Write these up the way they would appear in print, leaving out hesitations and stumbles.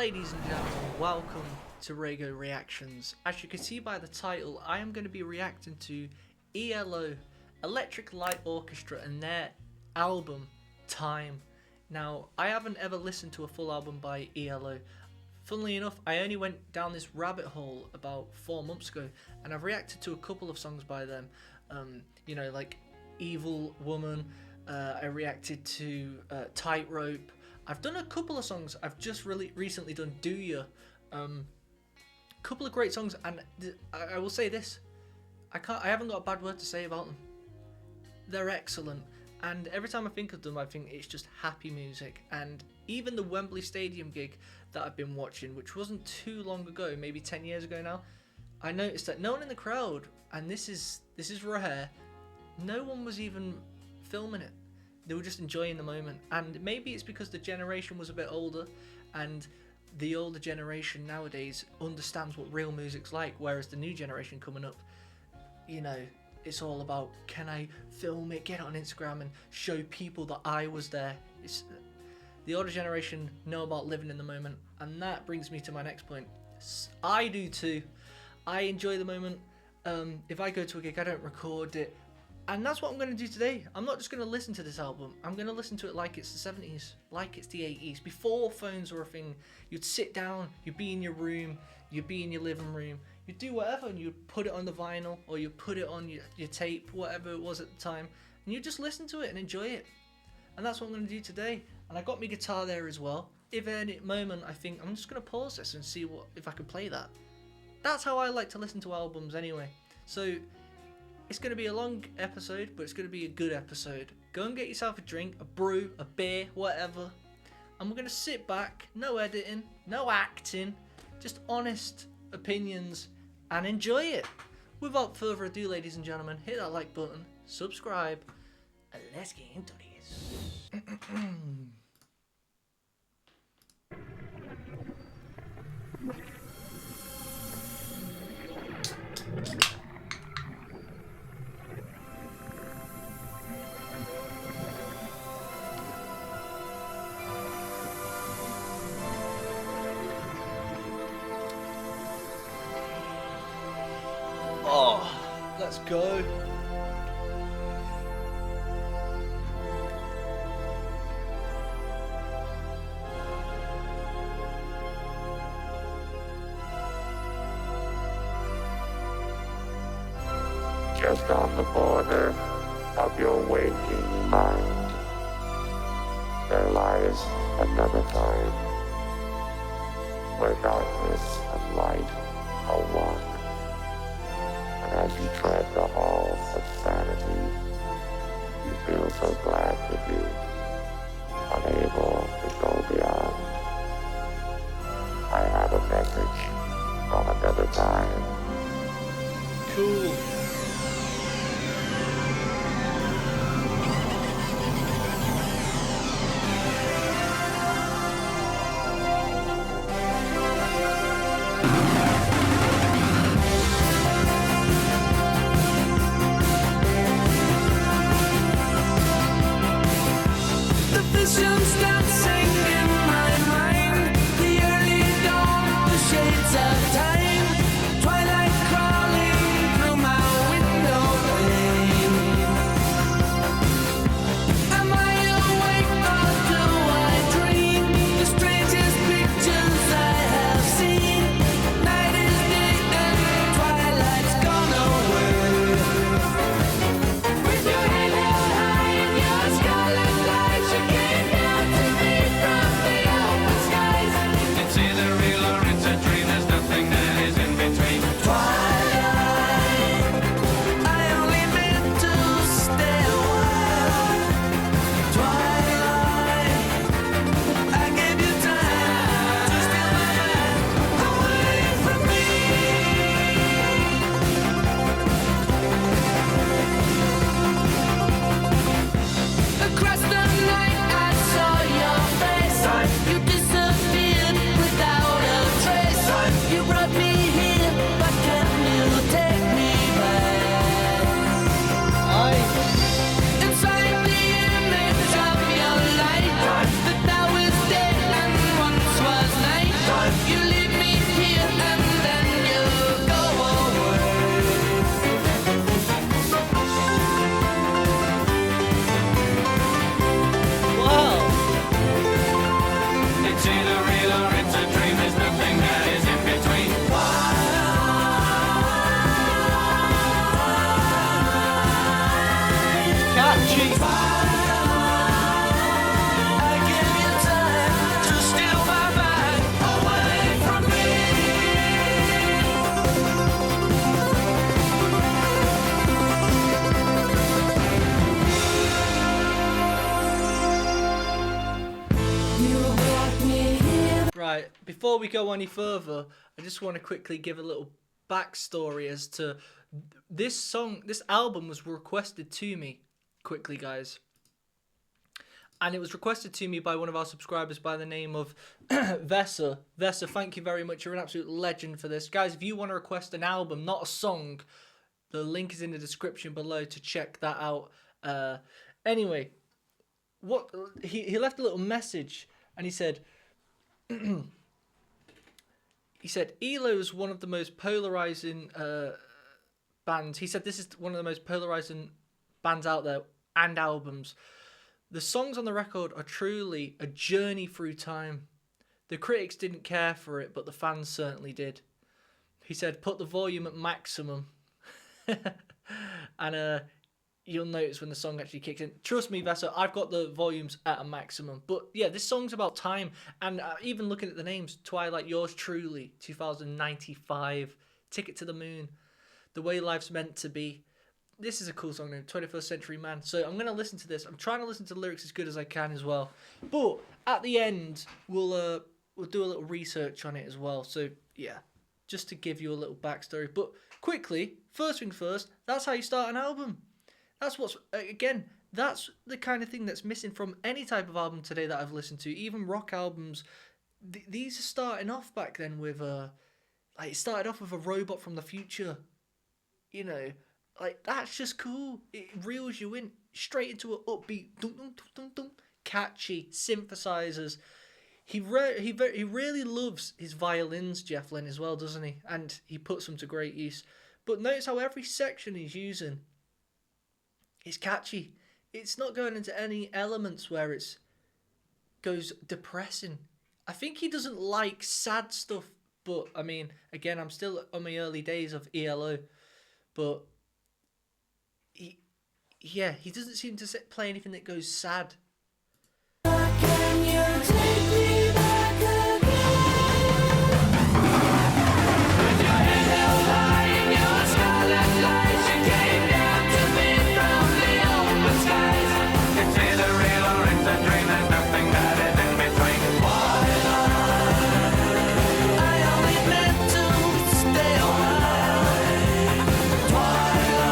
Ladies and gentlemen, welcome to Raygo Reactions. As you can see by the title, I am going to be reacting to ELO, Electric Light Orchestra, and their album, Time. Now, I haven't ever listened to a full album by ELO. Funnily enough, I only went down this rabbit hole about 4 months ago, and I've reacted to a couple of songs by them. Like Evil Woman, I reacted to Tightrope. I've done a couple of songs. I've just really recently done Do Ya. Couple of great songs, and I will say this: I haven't got a bad word to say about them. They're excellent, and every time I think of them, I think it's just happy music. And even the Wembley Stadium gig that I've been watching, which wasn't too long ago, maybe 10 years ago now, I noticed that no one in the crowd, and this is rare, no one was even filming it. They were just enjoying the moment. And maybe it's because the generation was a bit older, and the older generation nowadays understands what real music's like, whereas the new generation coming up, it's all about, can I film it, get it on Instagram and show people that I was there. The older generation know about living in the moment, and that brings me to my next point. I do too. I enjoy the moment. If I go to a gig, I don't record it. And that's what I'm going to do today. I'm not just going to listen to this album. I'm going to listen to it like it's the 70s, like it's the 80s. Before phones were a thing, you'd sit down, you'd be in your room, you'd be in your living room, you'd do whatever, and you'd put it on the vinyl, or you'd put it on your tape, whatever it was at the time, and you'd just listen to it and enjoy it. And that's what I'm going to do today. And I got my guitar there as well. If at any moment I think, I'm just going to pause this and see if I can play that. That's how I like to listen to albums anyway. So it's going to be a long episode, but it's going to be a good episode. Go and get yourself a drink, a brew, a beer, whatever. And we're going to sit back, no editing, no acting, just honest opinions, and enjoy it. Without further ado, ladies and gentlemen, hit that like button, subscribe, and let's get into this. Oh, let's go. Just on the border of your waking mind, there lies another time, where darkness and light are one. And as you tread the halls of sanity, you feel so glad to be unable to go beyond. I have a message from another time. Cool. Visions dance before we go any further, I just want to quickly give a little backstory as to this song. This album was requested to me, quickly, guys. And it was requested to me by one of our subscribers by the name of Vesa. Vesa, thank you very much. You're an absolute legend for this. Guys, if you want to request an album, not a song, the link is in the description below to check that out. Anyway, what he left a little message, and he said, ELO is one of the most polarizing bands. He said this is one of the most polarizing bands out there and albums. The songs on the record are truly a journey through time. The critics didn't care for it, but the fans certainly did. He said, put the volume at maximum. And you'll notice when the song actually kicks in. Trust me, Vesa, I've got the volumes at a maximum. But yeah, this song's about time. And even looking at the names, Twilight, Yours Truly, 2095, Ticket to the Moon, The Way Life's Meant to Be. This is a cool song name, 21st Century Man. So I'm going to listen to this. I'm trying to listen to the lyrics as good as I can as well. But at the end, we'll do a little research on it as well. So yeah, just to give you a little backstory. But quickly, first thing first, that's how you start an album. That's what's, again, that's the kind of thing that's missing from any type of album today that I've listened to. Even rock albums, these are starting off back then with like it started off with a robot from the future, you know. Like, that's just cool. It reels you in straight into an upbeat, dum, dum, dum, dum, catchy synthesizers. He really loves his violins, Jeff Lynne, as well, doesn't he? And he puts them to great use. But notice how every section he's using is catchy. It's not going into any elements where it goes depressing. I think he doesn't like sad stuff. But, I mean, again, I'm still on my early days of ELO. But he doesn't seem to play anything that goes sad. Can you take me back again? With your head held high in your scarlet lights, you came down to me from the open skies. It's either real or it's a dream, there's nothing that is in between. I only meant to stay a while. Twilight,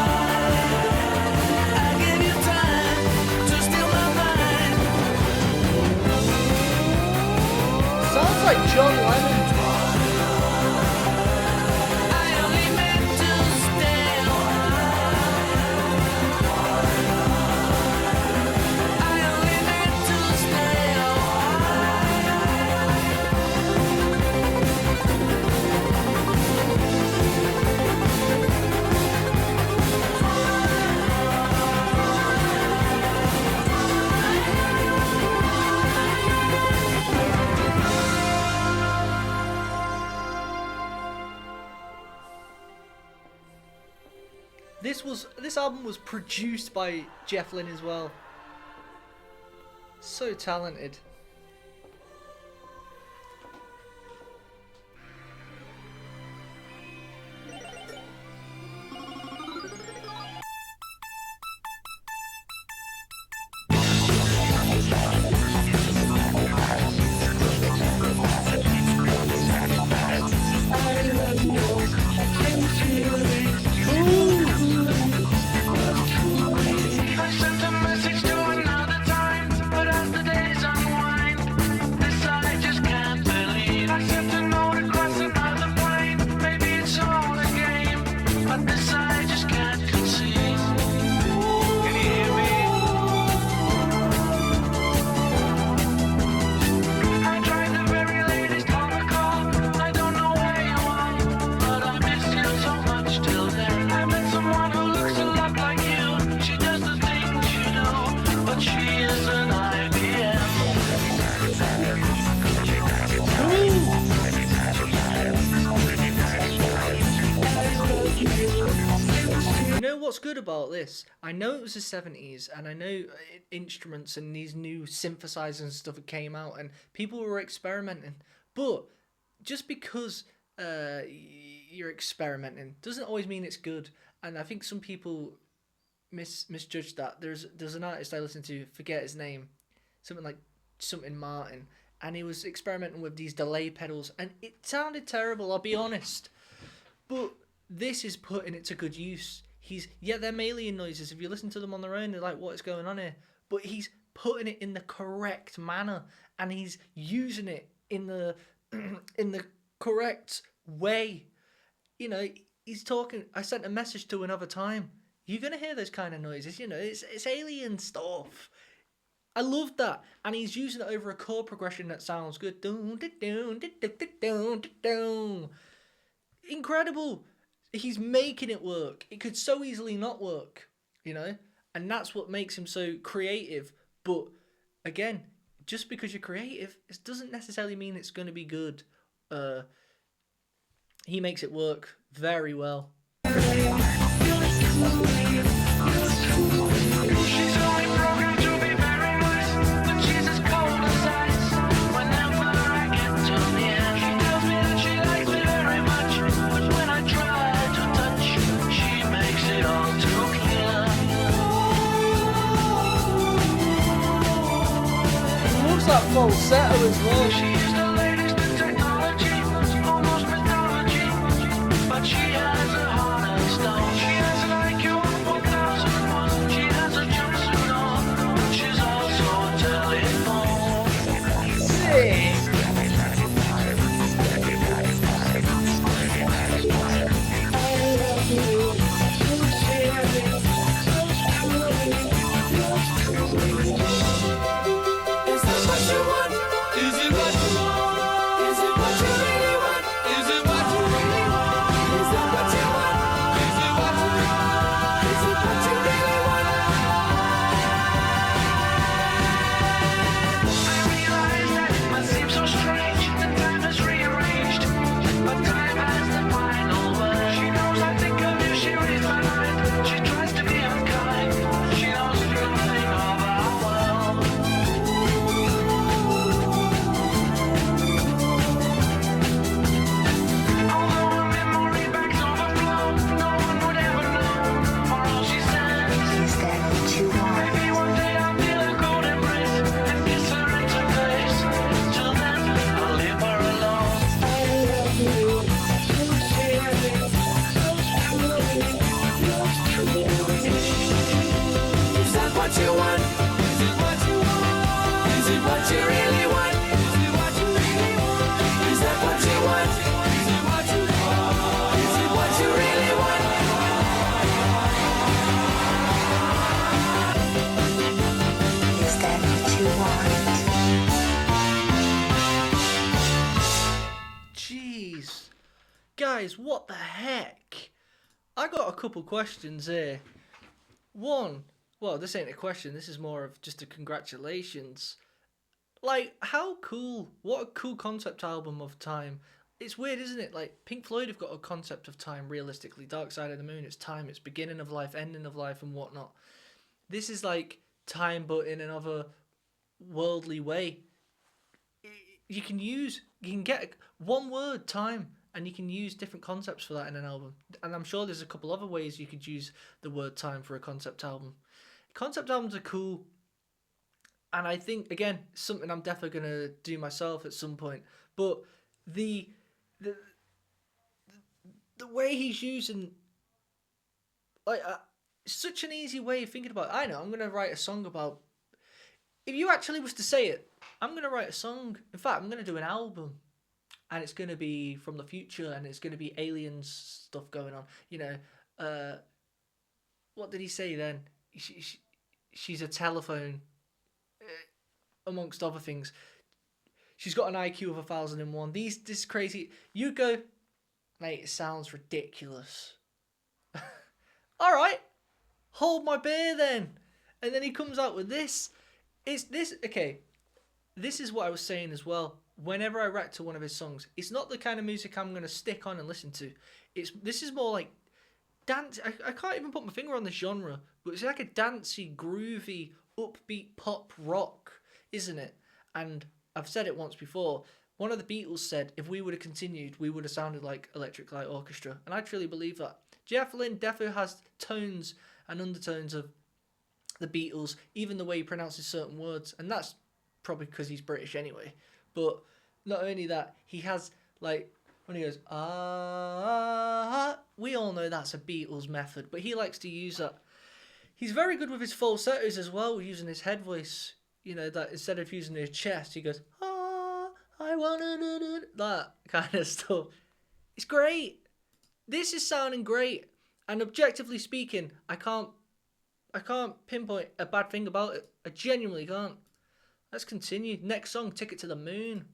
I give you time to steal my mind. Sounds like John Lennon. I only meant to stay a while. I only meant to stay a This album was produced by Jeff Lynne as well. So talented. I sent a message to another time, but as the days unwind, this I just can't believe. I sent a note across another plane, maybe it's all a game, but this I just can't conceive. Can you hear me? I tried the very latest home call. I don't know where you are, but I miss you so much till then. I met someone who looks a lot like you. She does the things you do, but she is an IBM. You know what's good about this? I know it was the 70s, and I know instruments and these new synthesizers and stuff came out, and people were experimenting. But just because you're experimenting doesn't always mean it's good. And I think some people misjudge that. There's an artist I listen to, forget his name, something Martin, and he was experimenting with these delay pedals, and it sounded terrible, I'll be honest. But this is putting it to good use. They're Malian noises. If you listen to them on their own, they're like, what is going on here? But he's putting it in the correct manner, and he's using it in the in the correct way. You know, he's talking. I sent a message to another time. You're gonna hear those kind of noises. You know, it's alien stuff. I love that, and he's using it over a chord progression that sounds good. Incredible. He's making it work. It could so easily not work, you know? And that's what makes him so creative. But again, just because you're creative, it doesn't necessarily mean it's going to be good. He makes it work very well. She's only programmed to be very nice, but she's as cold as ice. Whenever I get to near, she tells me that she likes me very much, but when I try to touch, she makes it all too clear. He loves that falsetto as well. She is the latest in technology, almost mythology, but she has a heart of stone. She has an IQ of 1001. She has a jumpsuit on, but she's also a telephone. Sick. Is this what you want? Is it what you want? Is it what you really want? Is it what you really want? Is it what you want? Is it what you want? Is it what you really want? I realize that it must seem so strange that time has rearranged, but time has the final word. She knows I think of you, she reads my mind. She tries to be unkind. She knows everything of our world. Although her memory bags overflow, no one would ever know. For all she says, Is that what you want? maybe one day I'll feel a cold embrace and kiss her into face. Till then, I'll leave her alone. Is that what you want? Is it what you want? Is it what you really want? Is it what you really want? Is that what you want? Is it what you want? Is it what you really want? Is that what you want? Jeez. Guys, what the heck? I got a couple questions here. One, well, this ain't a question, this is more of just a congratulations. Like, how cool. What a cool concept album of time. It's weird, isn't it? Like, Pink Floyd have got a concept of time, realistically. Dark Side of the Moon, it's time, it's beginning of life, ending of life, and whatnot. This is like time, but in another worldly way. You can get one word, time, and you can use different concepts for that in an album. And I'm sure there's a couple other ways you could use the word time for a concept album. Concept albums are cool. And I think, again, something I'm definitely going to do myself at some point. But the way he's using, like, such an easy way of thinking about it. I know, I'm going to write a song about, if you actually was to say it, I'm going to write a song. In fact, I'm going to do an album. And it's going to be from the future, and it's going to be aliens stuff going on. You know, what did he say then? She's a telephone, amongst other things. She's got an IQ of 1001. This crazy. You go, mate, it sounds ridiculous. All right, hold my beer then. And then he comes out with this. Okay, this is what I was saying as well. Whenever I react to one of his songs, it's not the kind of music I'm going to stick on and listen to. This is more like dance. I can't even put my finger on the genre, but it's like a dancey, groovy, upbeat pop rock, isn't it? And I've said it once before. One of the Beatles said, if we would have continued, we would have sounded like Electric Light Orchestra. And I truly believe that. Jeff Lynne definitely has tones and undertones of the Beatles, even the way he pronounces certain words. And that's probably because he's British anyway. But not only that, he has like when he goes ah, we all know that's a Beatles method, but he likes to use that. He's very good with his falsettos as well, using his head voice. You know, that instead of using his chest, he goes ah, I wanna do that kind of stuff. It's great. This is sounding great, and objectively speaking, I can't pinpoint a bad thing about it. I genuinely can't. Let's continue. Next song, Ticket to the Moon.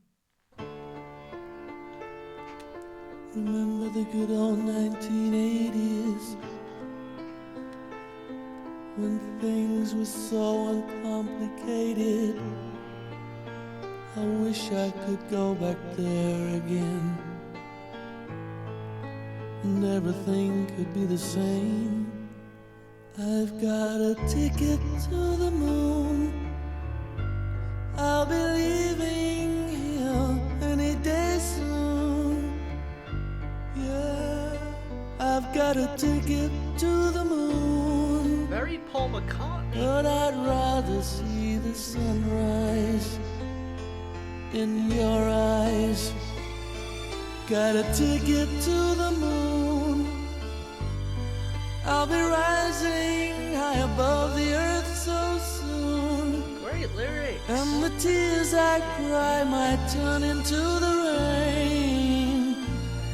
Remember the good old 1980s, when things were so uncomplicated. I wish I could go back there again, and everything could be the same. I've got a ticket to the moon. I'll be leaving here any day soon. Yeah, I've got a ticket to the moon. Very Paul McCartney. But I'd rather see the sunrise in your eyes. Got a ticket to the moon. I'll be rising high above the earth so soon. Great lyrics. And the tears I cry might turn into the rain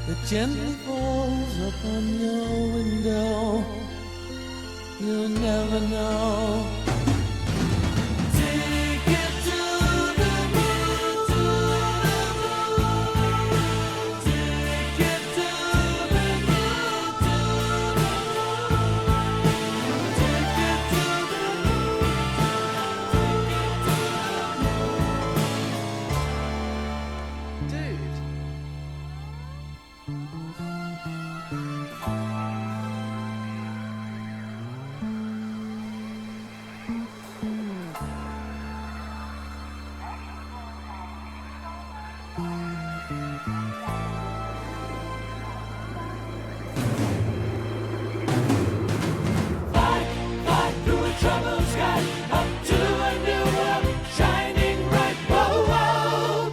that gently falls upon your window. You'll never know. Ticket to the moon, to the moon. Ticket to the moon, to the moon. Ticket to the moon. Dude. Fly through a troubled sky, up to a new world, shining bright. Whoa, whoa.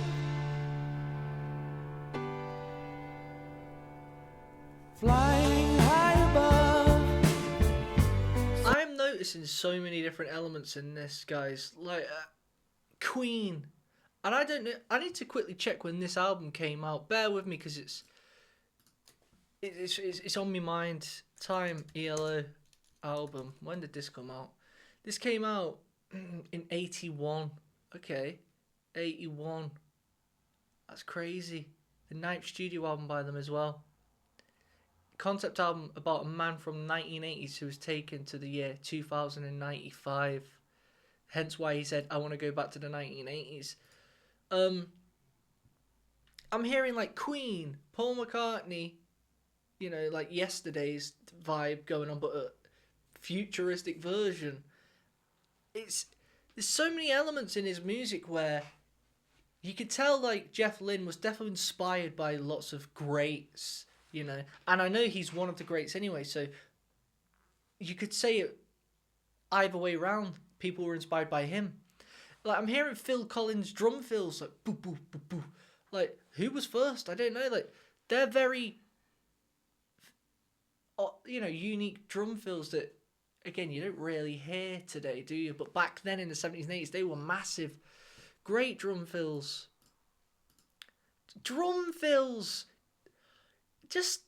Flying high above. I'm noticing so many different elements in this, guys. Like Queen, and I don't know. I need to quickly check when this album came out. Bear with me, because it's on my mind. Time ELO album. When did this come out? This came out in 81. Okay, 81. That's crazy. The ninth studio album by them as well. Concept album about a man from 1980s who was taken to the year 2095. Hence why he said, I want to go back to the 1980s. I'm hearing like Queen, Paul McCartney, you know, like yesterday's vibe going on, but a futuristic version. There's so many elements in his music where you could tell like Jeff Lynne was definitely inspired by lots of greats, you know, and I know he's one of the greats anyway, so you could say it either way round. People were inspired by him. Like, I'm hearing Phil Collins drum fills, like, boo, boo, boo, boo. Like, who was first? I don't know. Like, they're very, you know, unique drum fills that, again, you don't really hear today, do you? But back then in the 70s and 80s, they were massive. Great drum fills. Drum fills! Just,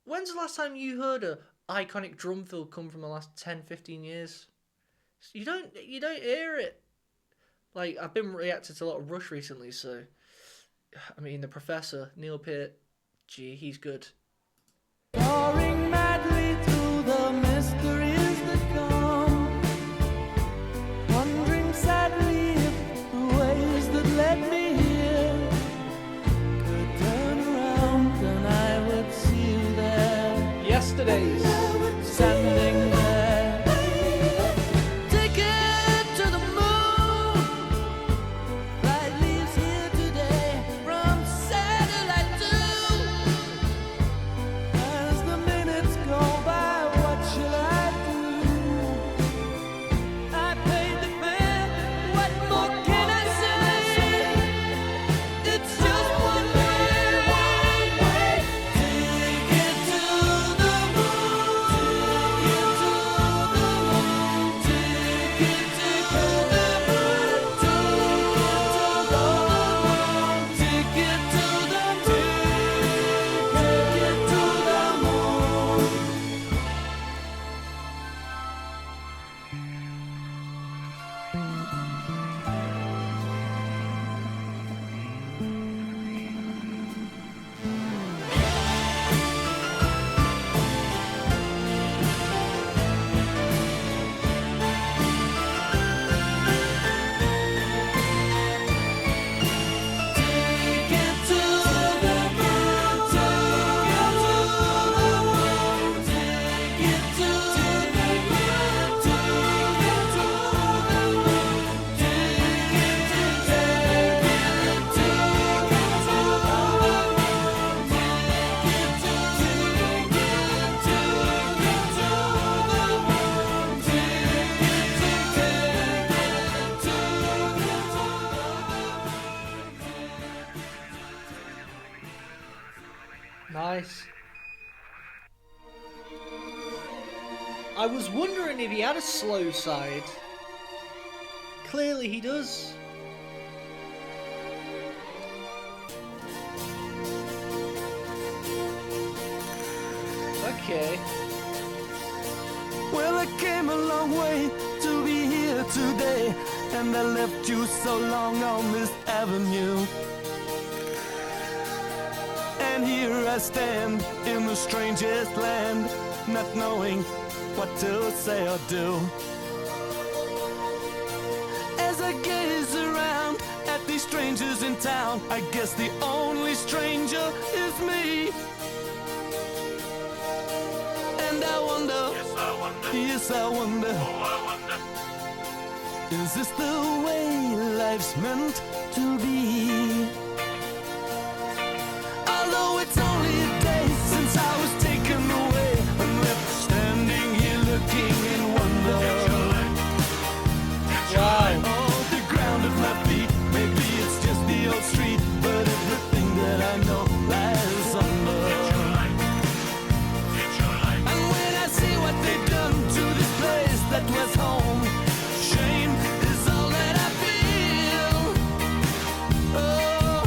when's the last time you heard a iconic drum fill come from the last 10, 15 years? You don't hear it. Like, I've been reacting to a lot of Rush recently, so I mean, the Professor, Neil Peart, gee, he's good. Soaring madly through the mysteries that come, wondering sadly if the ways that led me here could turn around and I would see you there. Yesterday's. Standing there. Ticket to the moon. Flight leaves here today from Satellite 2. As the minutes go Nice. I was wondering if he had a slow side. Clearly he does. Okay. Well, I came a long way to be here today, and I left you so long on this avenue. And here I stand in the strangest land, not knowing what to say or do. As I gaze around at these strangers in town, I guess the only stranger is me. And I wonder, yes I wonder, is this the way life's meant to be? Although it's only a day since I was taken away and left standing here looking in wonder. Wow. Oh, the ground at my feet, maybe it's just the old street, but everything that I know lies under. And when I see what they've done to this place that was home, shame is all that I feel. Oh,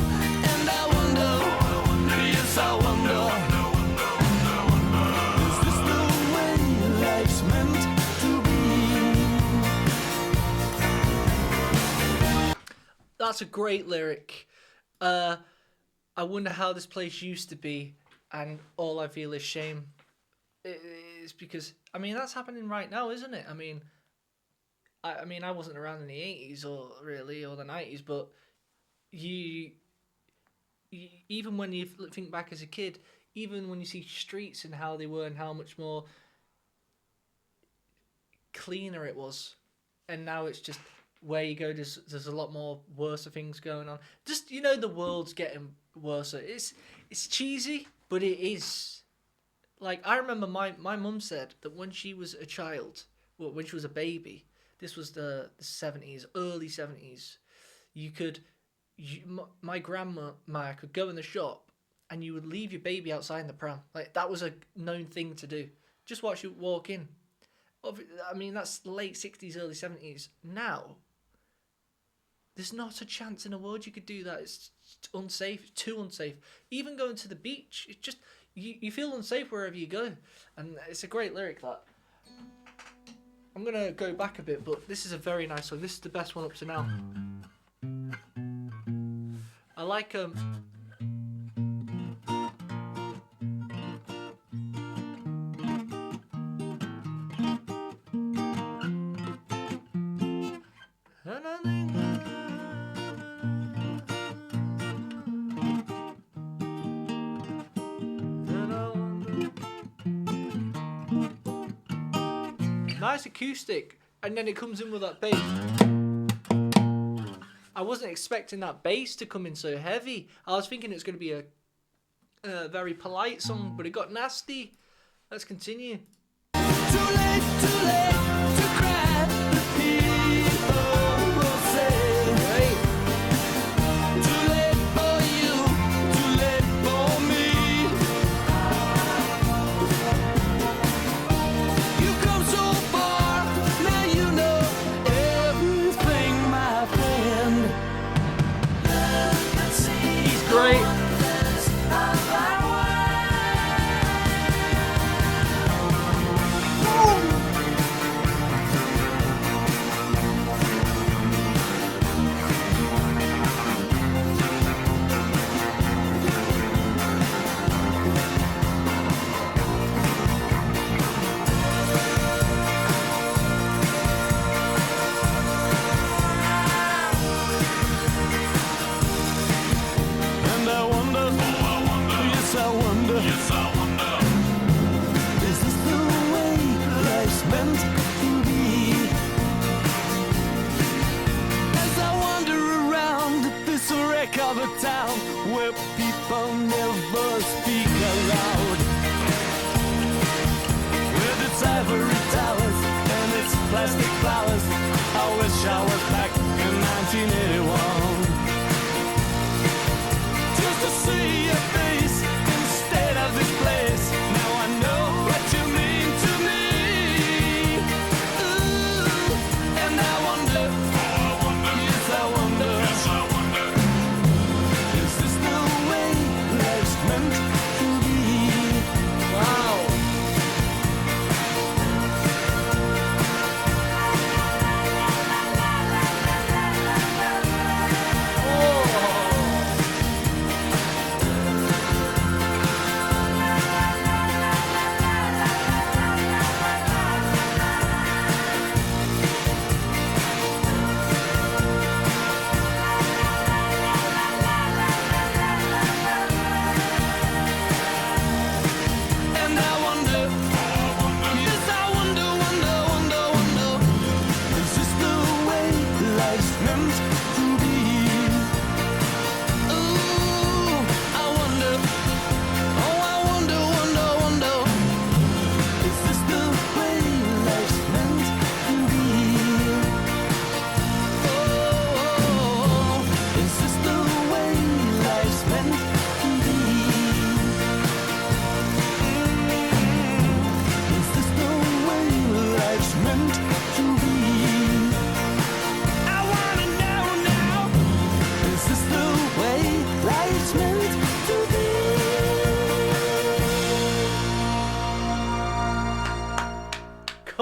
and I wonder, yes I wonder, is this the way life's meant to be? That's a great lyric. I wonder how this place used to be, and all I feel is shame. It's because, I mean, that's happening right now, isn't it? I mean, I wasn't around in the 80s or the 90s, but you even when you think back as a kid, even when you see streets and how they were and how much more cleaner it was, and now it's just where you go, there's a lot more worse things going on. Just, you know, the world's getting worse. It's cheesy, but it is. Like, I remember my mum said that when she was a child, well, when she was a baby, this was the 70s, early 70s, my grandma could go in the shop and you would leave your baby outside in the pram. Like, that was a known thing to do. Just watch you walk in. I mean, that's late 60s, early 70s. Now, there's not a chance in the world you could do that. It's unsafe, too unsafe. Even going to the beach, it's just, you feel unsafe wherever you go. And it's a great lyric, that. I'm going to go back a bit, but this is a very nice song. This is the best one up to now. I like nice acoustic, and then it comes in with that bass. I wasn't expecting that bass to come in so heavy. I was thinking it's going to be a very polite song, but it got nasty. Let's continue. Too late to cry, the people will say. Right. Too late for you, too late for me. You've come so far, now you know everything, my friend. He's great. And I wonder, yes I wonder, is this the way life's meant to be? As I wander around this wreck of a town where people never speak aloud, with its ivory towers and its plastic flowers, I wish I was back in 1981. Just to see your face instead of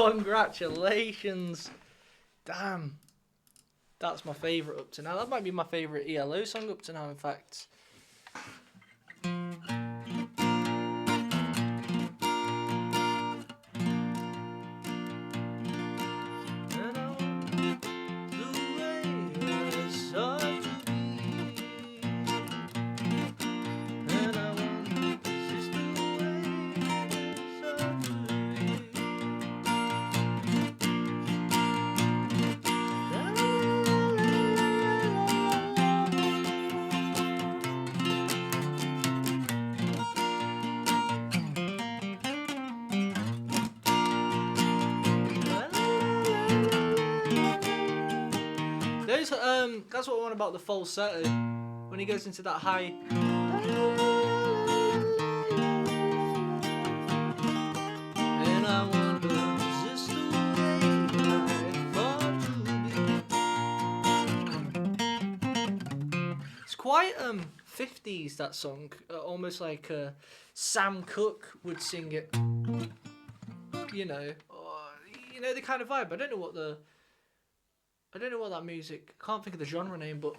Congratulations. Damn. That's my favourite up to now. That might be my favourite ELO song up to now, in fact. That's what I want about the falsetto. When he goes into that high. And I wonder, is this the way I thought to be? It's quite 50s, that song. Almost like Sam Cooke would sing it. You know, the kind of vibe. I don't know what that music. Can't think of the genre name, but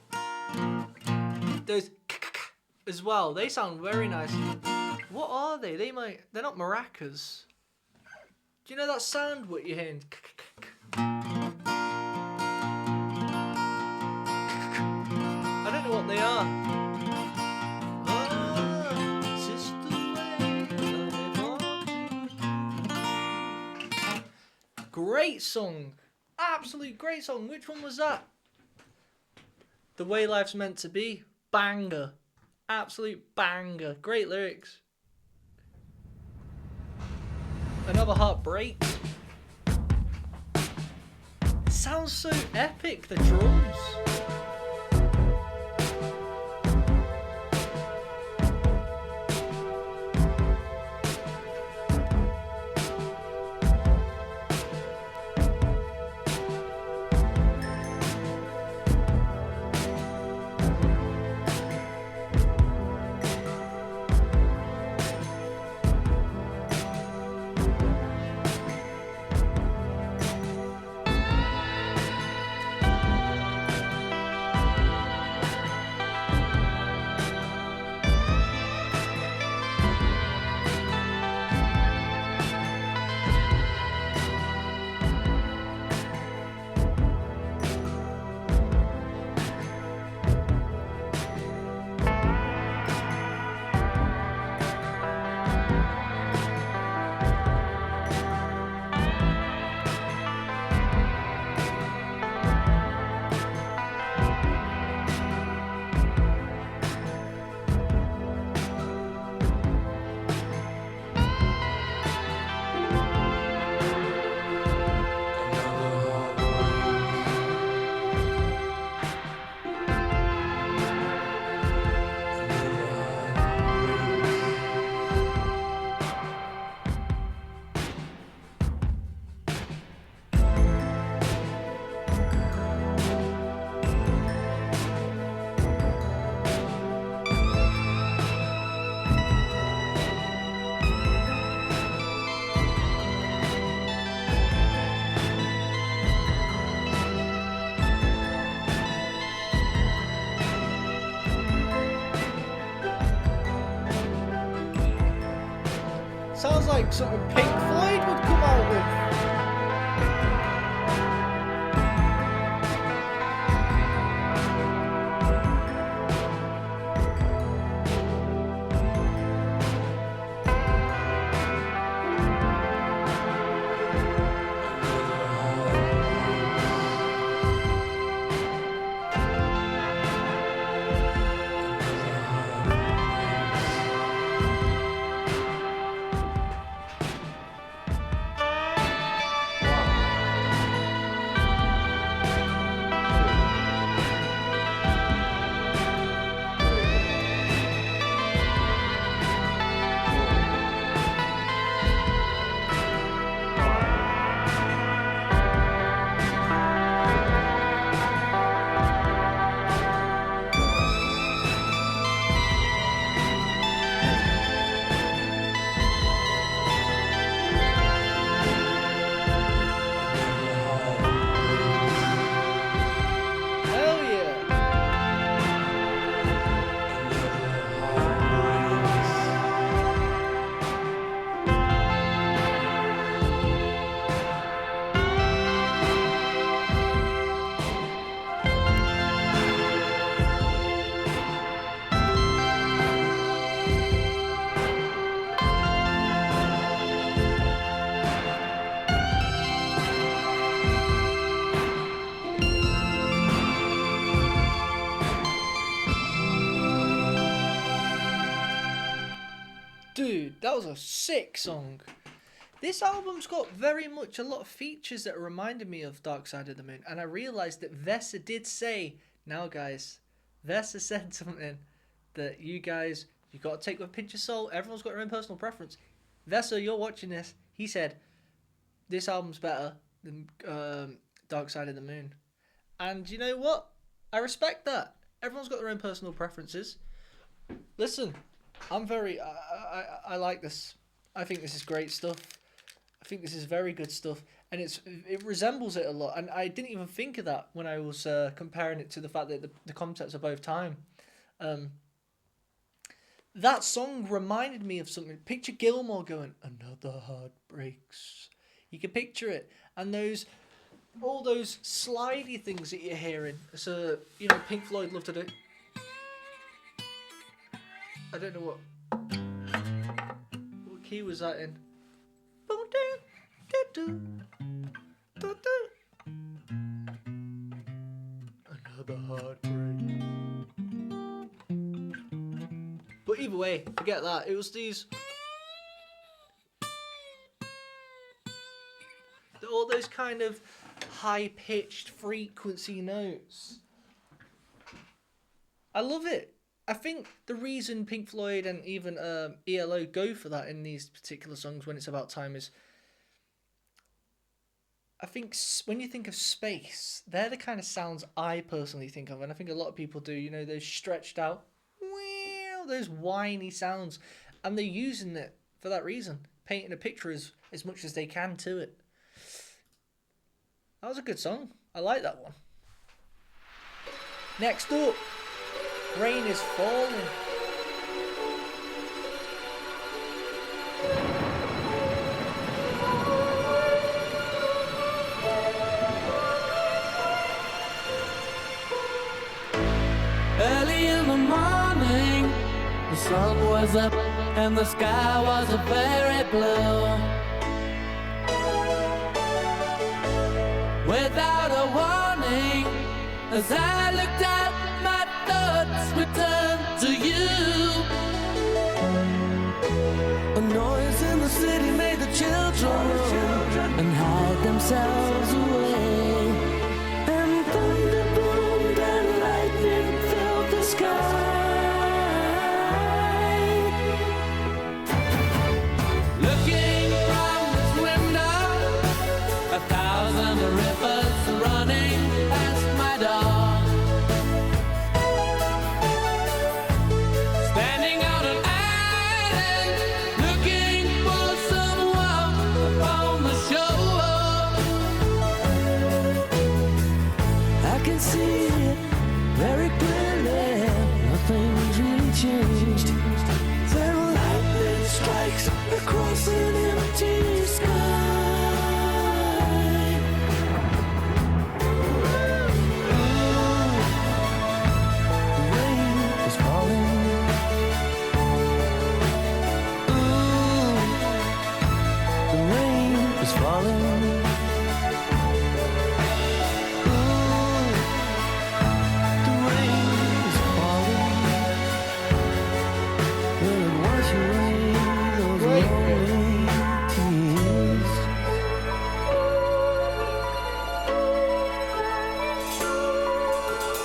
those as well. They sound very nice. What are they? They're not maracas. Do you know that sound? What you're hearing? I don't know what they are. Great song. Absolute great song. Which one was that? The Way Life's Meant to Be. Banger. Absolute banger. Great lyrics. Another Heartbreak. It sounds so epic, the drums. Sounds like something Pink Floyd would come out with. Dude, that was a sick song. This album's got very much a lot of features that reminded me of Dark Side of the Moon. And I realised that Vesa did say, now guys, Vesa said something that you guys, you got to take with a pinch of salt. Everyone's got their own personal preference. Vesa, you're watching this. He said, this album's better than Dark Side of the Moon. And you know what? I respect that. Everyone's got their own personal preferences. Listen, I like this. I think this is great stuff. I think this is very good stuff, and it resembles it a lot. And I didn't even think of that when I was comparing it to the fact that the concepts are both time. That song reminded me of something. Picture Gilmore going, "Another heart breaks." You can picture it, and all those slidey things that you're hearing. So Pink Floyd love to do. I don't know what key was that in. Another heartbreak. But either way, forget that. It was all those kind of high-pitched frequency notes. I love it. I think the reason Pink Floyd and even ELO go for that in these particular songs when it's about time is, I think when you think of space, they're the kind of sounds I personally think of, and I think a lot of people do. Those stretched out, those whiny sounds, and they're using it for that reason, painting a picture as much as they can to it. That was a good song. I like that one. Next up, Rain is Falling. Early in the morning, the sun was up and the sky was a very blue. Without a warning, as I looked out, my thoughts returned to you. A noise in the city made the children and hide themselves away. And thunder boomed and lightning filled the sky. Looking from this window, 1,000 rivers running past my door. Standing on an island, looking for someone upon the shore. I can see it very clearly. Nothing's really changed. Then lightning strikes across an empty sky.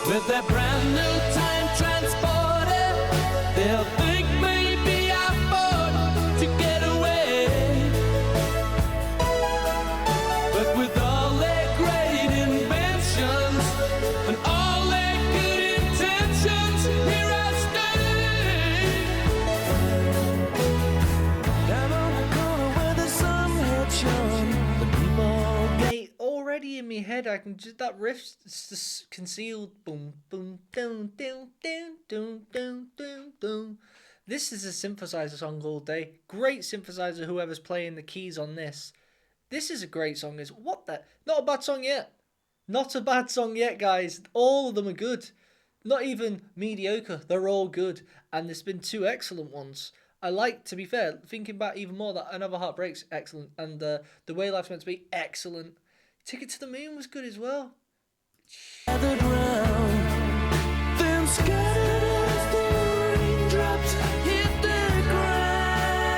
With their brand new time transporter, they'll think maybe I'm bored to get away. But with all their great inventions and all their good intentions, here I stay. Down on the corner where the sun had shone, the people Mate, already in my head, I can just that riff just concealed. Boom, boom, down, down, down, down, down, down, down. This is a synthesizer song all day. Great synthesizer, whoever's playing the keys on this. This is a great song. Not a bad song yet. Not a bad song yet, guys. All of them are good. Not even mediocre. They're all good. And there's been 2 excellent ones. I like, to be fair, thinking back even more, that Another Heart Breaks, excellent. And The Way Life's Meant to Be, excellent. Ticket to the Moon was good as well. gathered round, then scattered as the raindrops hit the ground.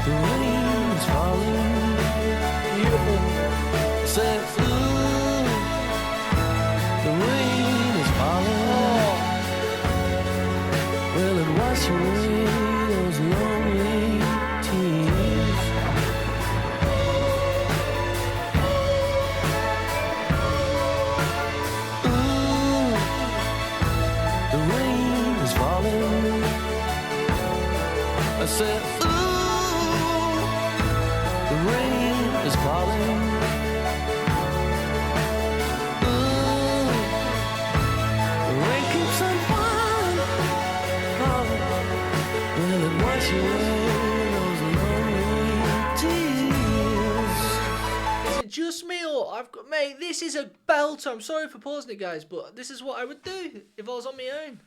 The rain is falling. Beautiful. Say, ooh, the rain is falling. Will it wash away those lonely tears? Ooh, the rain is falling. I said, ooh, the rain is falling. Ooh, the rain keeps on falling, falling. Will it wash away those lonely tears? Is it just me or I've got, mate, this is a belter. I'm sorry for pausing it, guys, but this is what I would do if I was on my own.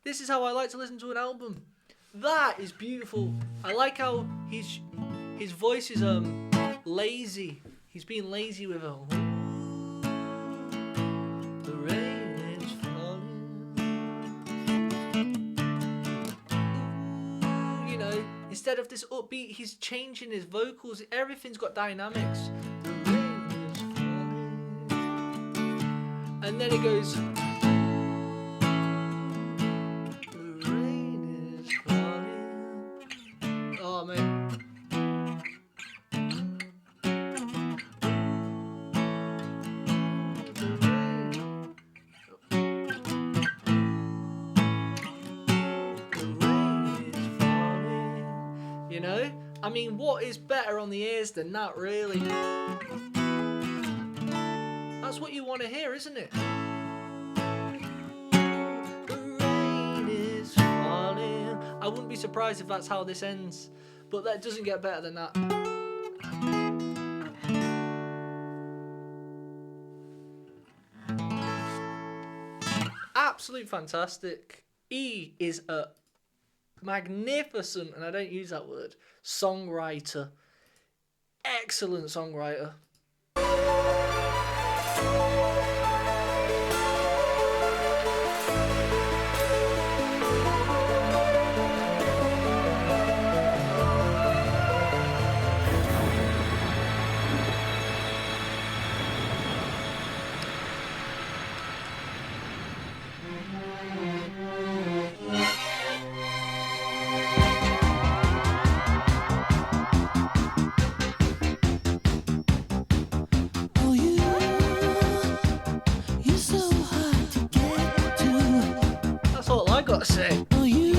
This is how I like to listen to an album. That is beautiful. I like how his voice is lazy. He's being lazy with it. The rain is falling. You know, instead of this upbeat, he's changing his vocals. Everything's got dynamics. The rain is falling. And then it goes. The rain is falling. Oh man. You know? I mean, what is better on the ears than that, really? That's what you want to hear, isn't it? The rain is falling. I wouldn't be surprised if that's how this ends, but that doesn't get better than that. Absolute fantastic. E is a magnificent, and I don't use that word, songwriter. Excellent songwriter. Oh, you're so hard to get to. That's all I got to say. Oh, you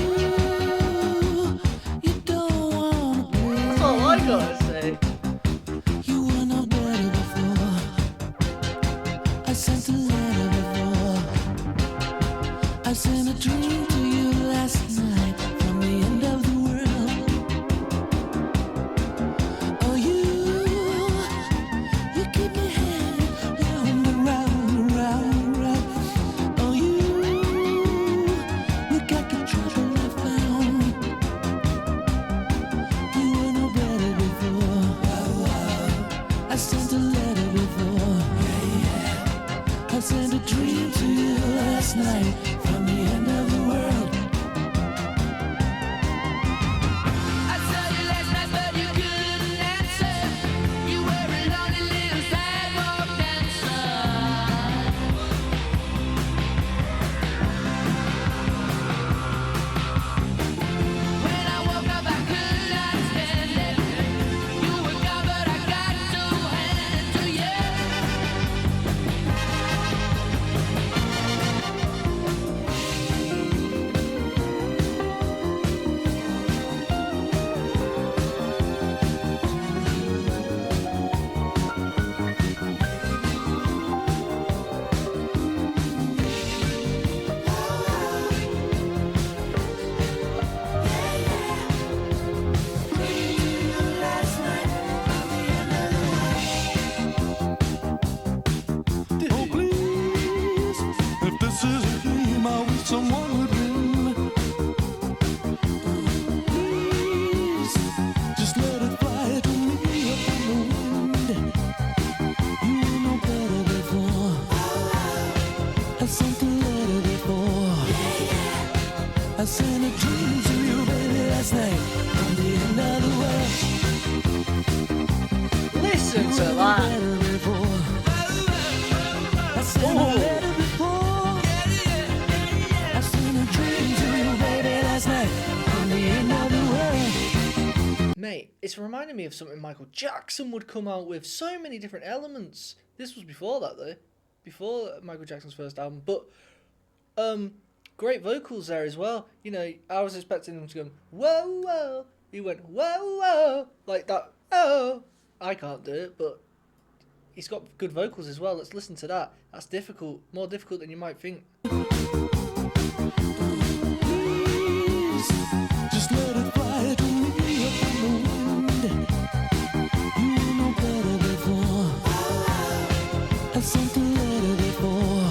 don't wanna play. That's all I got to say. You were no better before. I sent a letter before. I sent a dream to you last night from the end of the world. Oh, you keep me hanging round and round and round and round. Oh, you got the trouble I found. You were no better before. better before. I sent a letter before. I seen a dream to you, baby, last night on the end of the world. Mate, it's reminding me of something Michael Jackson would come out with. So many different elements. This was before that though. Before Michael Jackson's first album. But great vocals there as well. You know, I was expecting him to go, whoa, whoa. He went, whoa, whoa. Like that, oh. I can't do it, but he's got good vocals as well. Let's listen to that. That's difficult. More difficult than you might think. Please, just let it fly to me up in the wind. You were no better before. I sent a letter before.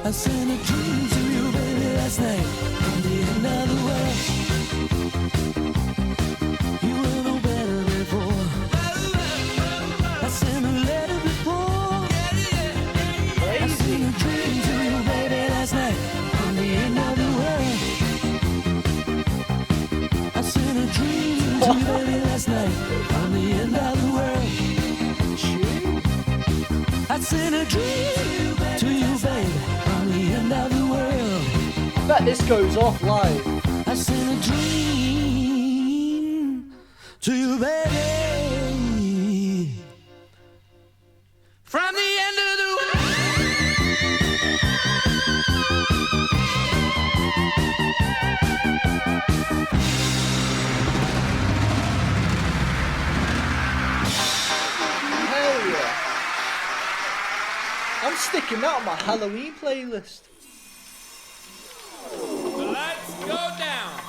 I sent a dream to you, baby, last night on the end of the world. You were no better before. I sent a letter before. I sent a dream to you, baby, last night on the end of the world. I sent a dream to you, baby, last night on the end of the world. I sent a dream to you, baby, on the end of the world. I bet this goes off live. I sent a dream to you, baby, from the end of the world. Hell yeah. I'm sticking that on my Halloween playlist. The lights go down.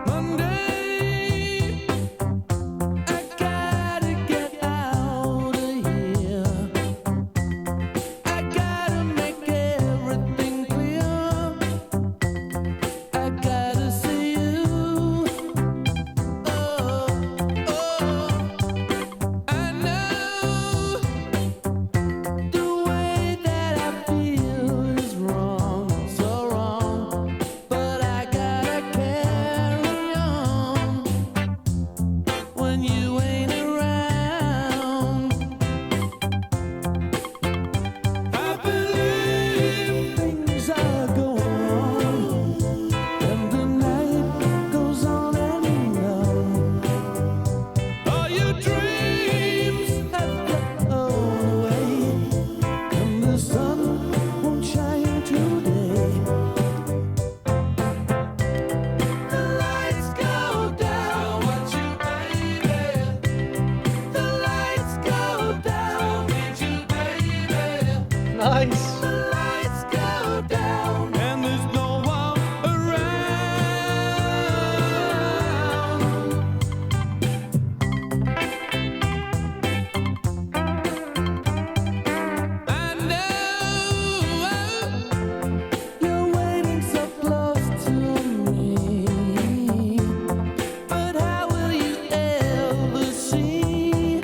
Monday, I gotta get out of here. I gotta make everything clear. I gotta see you. Oh, I know the way that I feel is wrong, so wrong. But I gotta carry on when you ain't around. I believe things are going wrong, and the night goes on and on. All your dreams have flown away, and the sun won't shine today. The lights go down, want you, baby. The lights go down, need you, baby. Nice. The lights go down, and there's no one around. I know you're waiting so close to me, but how will you ever see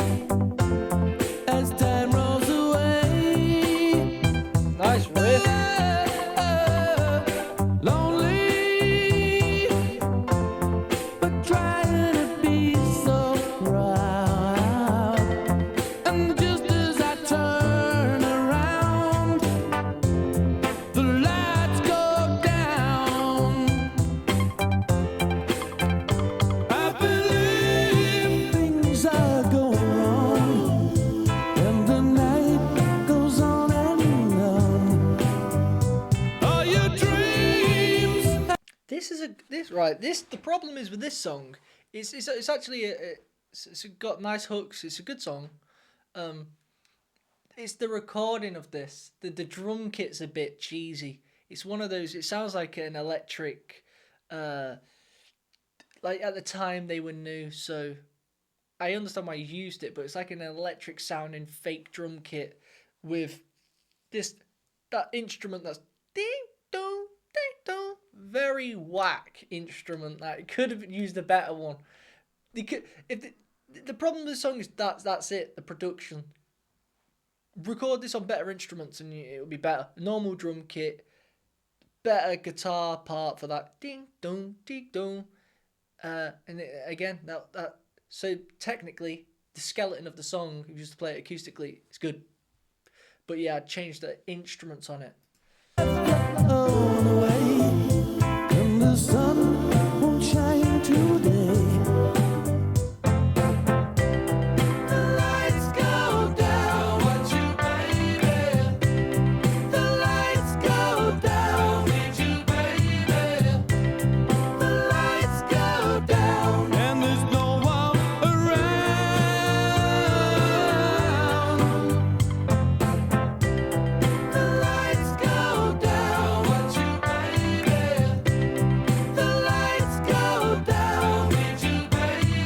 as time rolls away? Nice riff. Lonely, but trying to be so proud. And just as I turn around, the lights go down. I believe things are going wrong, and the night goes on and on. All your dreams. The problem is with this song. It's actually it's got nice hooks. It's a good song. It's the recording of this. The drum kit's a bit cheesy. It's one of those. It sounds like an electric. Like at the time they were new, so I understand why you used it, but it's like an electric sounding fake drum kit with that instrument that's ding dong ding dong, very whack instrument. That it could have used a better one. The problem with the song is that's it. The production. Record this on better instruments and it'll be better. Normal drum kit, better guitar part for that ding dong ding dong. Again, that so technically the skeleton of the song, if you used to play it acoustically, it's good. But yeah, I'd change the instruments on it. Blown away, and the sun won't shine today. The lights go down, want you, baby. The lights go down, need you, baby. The lights go down, and there's no one around. The lights go down, want you, baby. The lights go down, need you, baby.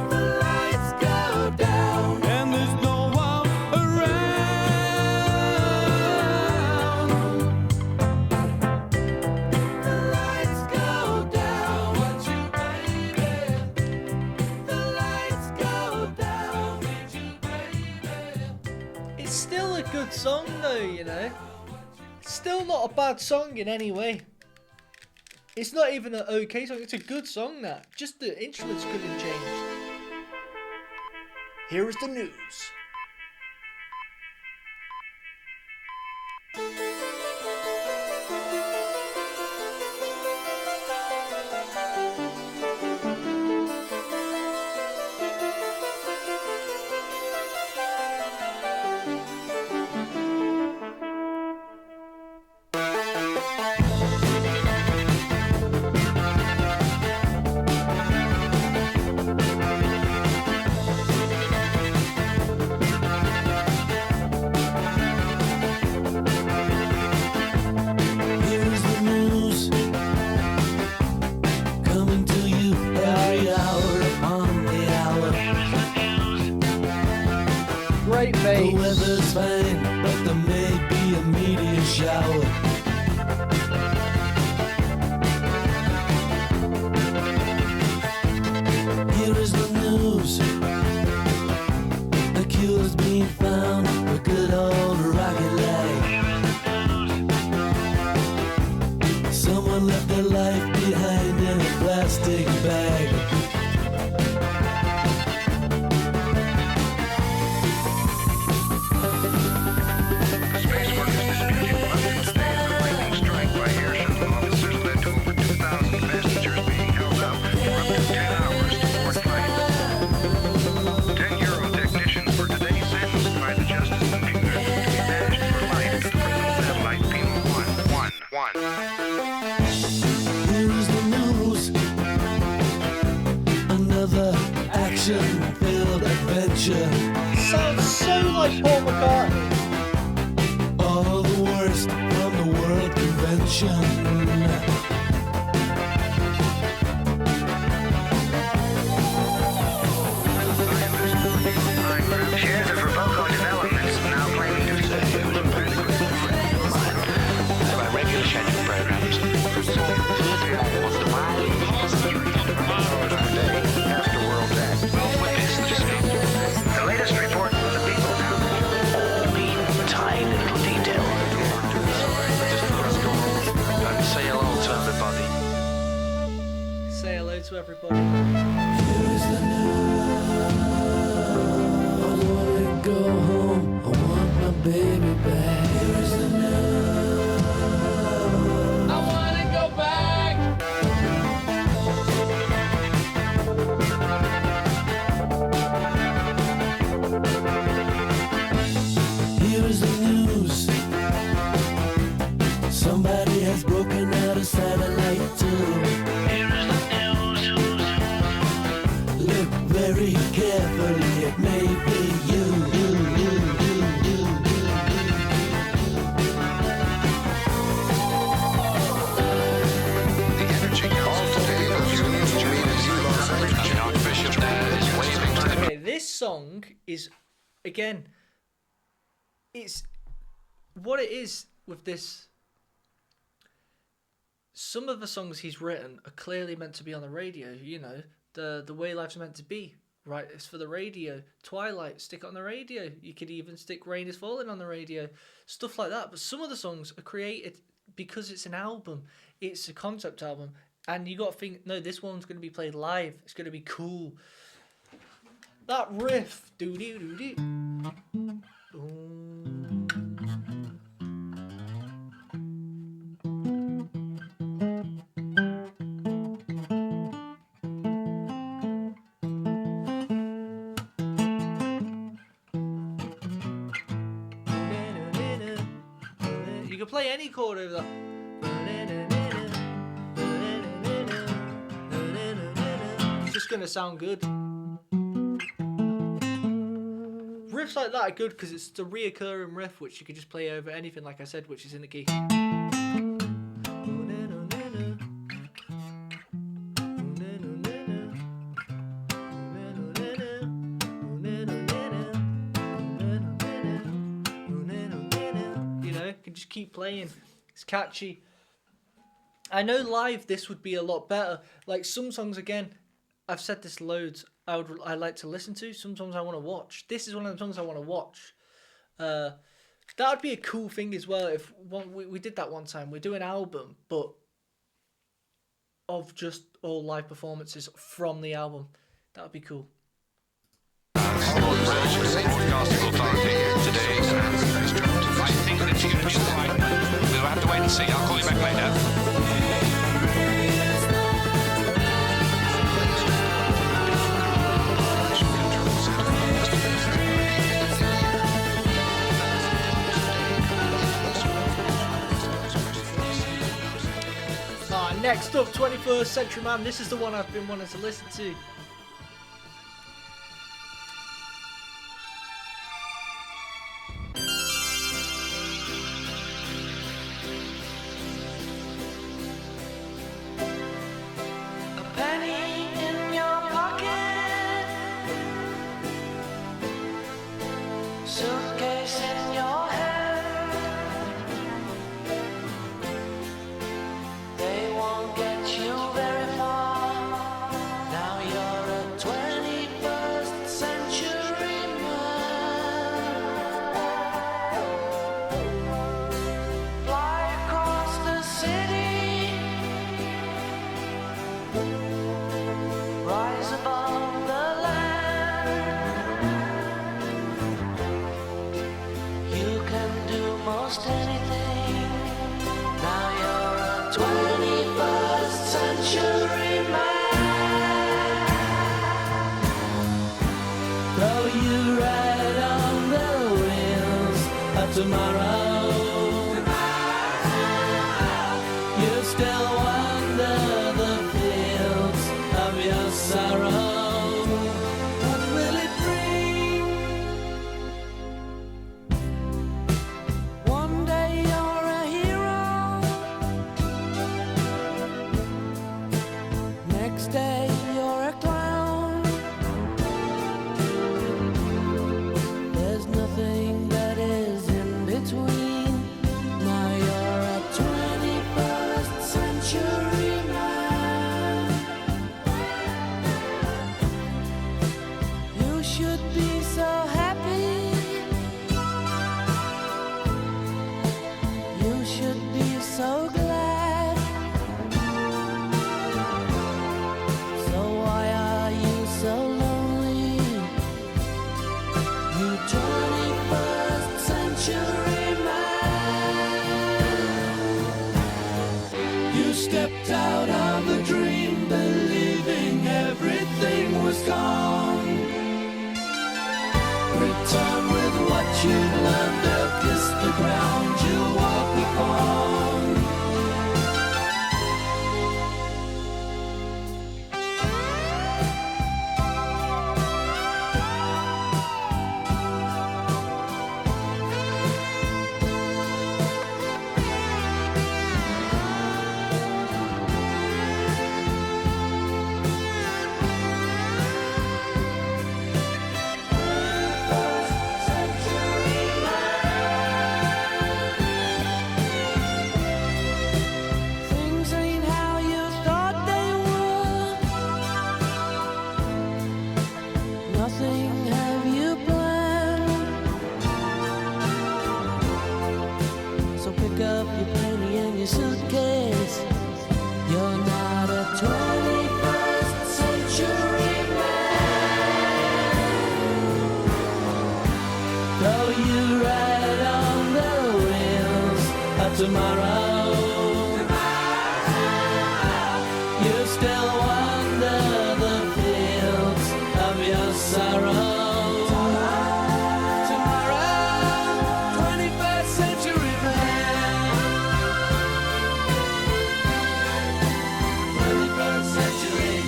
The lights go down, and there's no one around. The lights go down, want you, baby. The lights go down, need you, baby. It's still a good song though, you know. It's still not a bad song in any way. It's not even an okay song, it's a good song that. Just the instruments could have changed. Here is the news. Here's the news, coming to you every hour upon the hour. Great The bass. weather's fine, but there may be a meteor shower. Here is the news, a cure's been found for good old rocket light. Someone left their life behind in a plastic bag. Space workers disputing London today as a lightning strike by air shuttle officers led to over 2,000 passengers being held up for up to 10 hours to board flight. 10-euro technician for today's sentence by the justice computer to be banished for life to the prison satellite penal 111. Here is the news, another action-filled adventure. Sounds so like Paul McCartney. All the worst from the World Convention. Shares of Raygo Developments now claiming to say By regular scheduled programs. after World Day. The latest report from the people now. Tiny little detail. And say hello to everybody. Say hello to everybody. Here is the news. I wanna go home. I want my baby back. Here is the news. I wanna go back. Here is the news. Somebody has broken out a satellite too. Look very carefully, it may be you. The energy call today was used to meet his Archbishop there is waving to the Okay, this song is, again, it's what it is with this. Some of the songs he's written are clearly meant to be on the radio, you know, the way life's meant to be, right? It's for the radio. Twilight, stick it on the radio. You could even stick Rain is Falling on the radio, stuff like that. But some of the songs are created because it's an album, it's a concept album, and you got to think, no, this one's going to be played live. It's going to be cool. That riff, doo doo doo doo. You can play any chord over that. It's just gonna sound good. Riffs like that are good because it's the reoccurring riff which you can just play over anything, like I said, which is in the key. You know, you can just keep playing. It's catchy. I know live this would be a lot better. Like some songs, again, I've said this loads, I like to listen to. Some songs I want to watch. This is one of the songs I want to watch. That would be a cool thing as well if we did that one time. We do an album, but of just all live performances from the album. That would be cool. Broadcasting Authority today. I think that you can push the right. We'll have to wait and see. I'll call you back later. Next up, 21st Century Man. This is the one I've been wanting to listen to. A penny in your pocket, suitcase in your hand. They won't get you very far. Now you're a 21st century man. Fly across the city, rise above the land. You can do most anything. Now you're a 21st century man. Throw you right on the wheels of tomorrow. You still wander the fields of your sorrow. What will it bring? One day you're a hero, next day you're a clown. There's nothing that is in between. Now you're a 21st century man. You should be so happy. You should be so glad. So why are you so lonely? You 21st century man. You stepped out of a dream, believing everything was gone. Return with what you learned, or kiss the ground you walk upon. tomorrow. You still wander the fields of your sorrow. Tomorrow, 21st century man. 21st century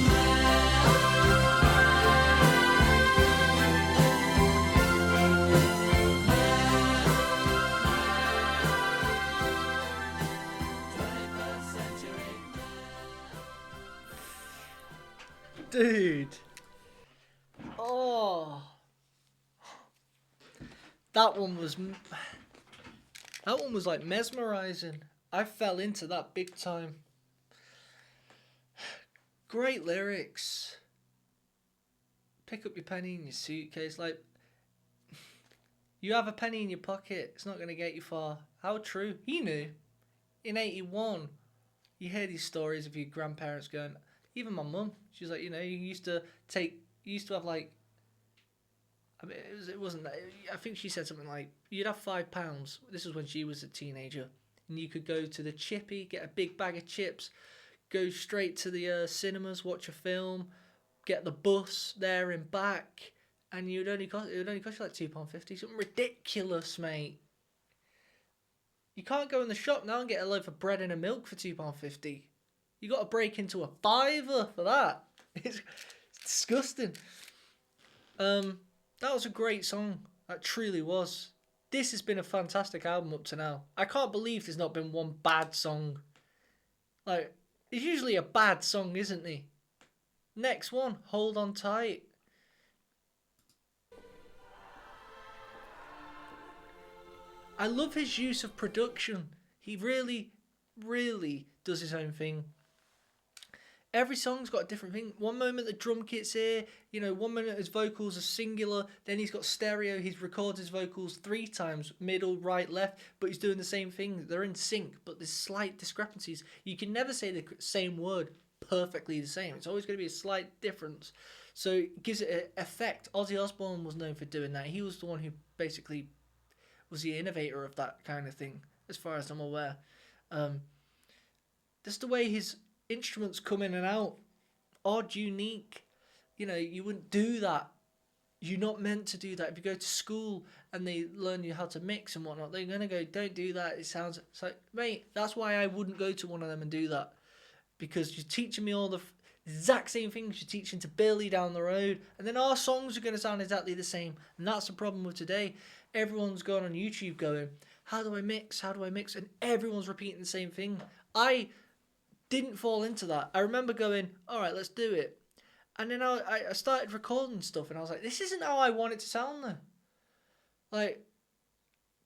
Dude. Oh. That one was like mesmerizing. I fell into that big time. Great lyrics. Pick up your penny in your suitcase. Like, you have a penny in your pocket, it's not going to get you far. How true. He knew. In 81, you hear these stories of your grandparents going, even my mum, she was like, you know, you used to have like, I mean, it wasn't that, I think she said something like, you'd have £5, this was when she was a teenager, and you could go to the chippy, get a big bag of chips, go straight to the cinemas, watch a film, get the bus there and back, and it would only cost you like £2.50, something ridiculous, mate. You can't go in the shop now and get a loaf of bread and a milk for £2.50. You got to break into a fiver for that. It's disgusting. That was a great song. That truly was. This has been a fantastic album up to now. I can't believe there's not been one bad song. Like, there's usually a bad song, isn't there? Next one, Hold On Tight. I love his use of production. He really, really does his own thing. Every song's got a different thing. One moment the drum kit's here, you know, one minute his vocals are singular, then he's got stereo, he's recorded his vocals 3 times, middle, right, left, but he's doing the same thing. They're in sync, but there's slight discrepancies. You can never say the same word perfectly the same. It's always going to be a slight difference. So it gives it an effect. Ozzy Osbourne was known for doing that. He was the one who basically was the innovator of that kind of thing, as far as I'm aware. Just the way his instruments come in and out, odd, unique. You know, you wouldn't do that. You're not meant to do that. If you go to school and they learn you how to mix and whatnot, they're going to go, don't do that. It sounds... It's like, mate, that's why I wouldn't go to one of them and do that. Because you're teaching me all the exact same things you're teaching to Billy down the road. And then our songs are going to sound exactly the same. And that's the problem with today. Everyone's going on YouTube going, how do I mix? How do I mix? And everyone's repeating the same thing. I didn't fall into that. I remember going, all right, let's do it. And then I started recording stuff and I was like, this isn't how I want it to sound though. Like,